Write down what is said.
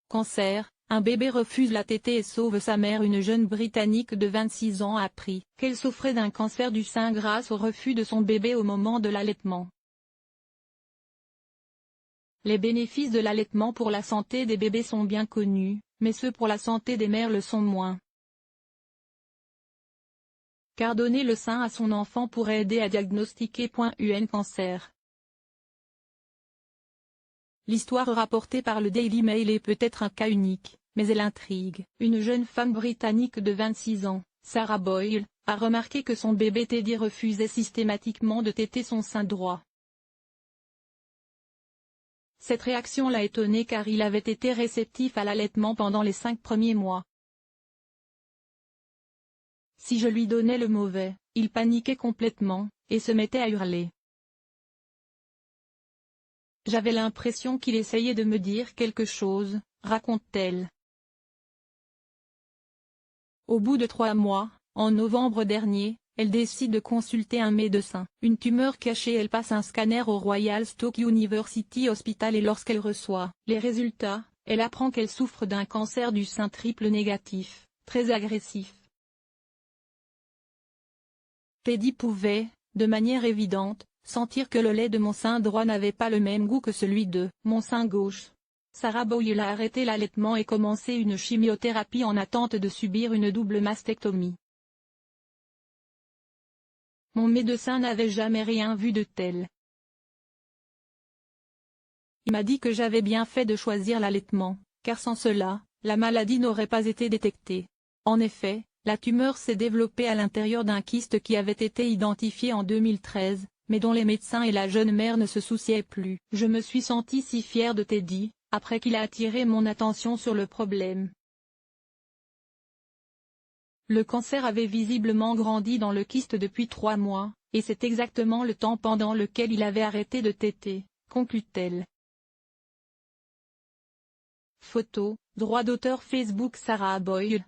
Cancer, un bébé refuse la tétée et sauve sa mère. Une jeune Britannique de 26 ans a appris qu'elle souffrait d'un cancer du sein grâce au refus de son bébé au moment de l'allaitement. Les bénéfices de l'allaitement pour la santé des bébés sont bien connus, mais ceux pour la santé des mères le sont moins. Car donner le sein à son enfant pourrait aider à diagnostiquer un cancer. L'histoire rapportée par le Daily Mail est peut-être un cas unique, mais elle intrigue. Une jeune femme britannique de 26 ans, Sarah Boyle, a remarqué que son bébé Teddy refusait systématiquement de téter son sein droit. Cette réaction l'a étonné car il avait été réceptif à l'allaitement pendant les 5 premiers mois. Si je lui donnais le mauvais, il paniquait complètement, et se mettait à hurler. J'avais l'impression qu'il essayait de me dire quelque chose, raconte-t-elle. Au bout de 3 mois, en novembre dernier, elle décide de consulter un médecin. Une tumeur cachée. Elle passe un scanner au Royal Stoke University Hospital et lorsqu'elle reçoit les résultats, elle apprend qu'elle souffre d'un cancer du sein triple négatif, très agressif. Teddy pouvait, de manière évidente, sentir que le lait de mon sein droit n'avait pas le même goût que celui de mon sein gauche. Sarah Boyle a arrêté l'allaitement et commencé une chimiothérapie en attente de subir une double mastectomie. Mon médecin n'avait jamais rien vu de tel. Il m'a dit que j'avais bien fait de choisir l'allaitement, car sans cela, la maladie n'aurait pas été détectée. En effet, la tumeur s'est développée à l'intérieur d'un kyste qui avait été identifié en 2013, mais dont les médecins et la jeune mère ne se souciaient plus. Je me suis sentie si fière de Teddy, après qu'il a attiré mon attention sur le problème. Le cancer avait visiblement grandi dans le kyste depuis 3 mois, et c'est exactement le temps pendant lequel il avait arrêté de téter, conclut-elle. Photo, droit d'auteur Facebook. Sarah Boyle,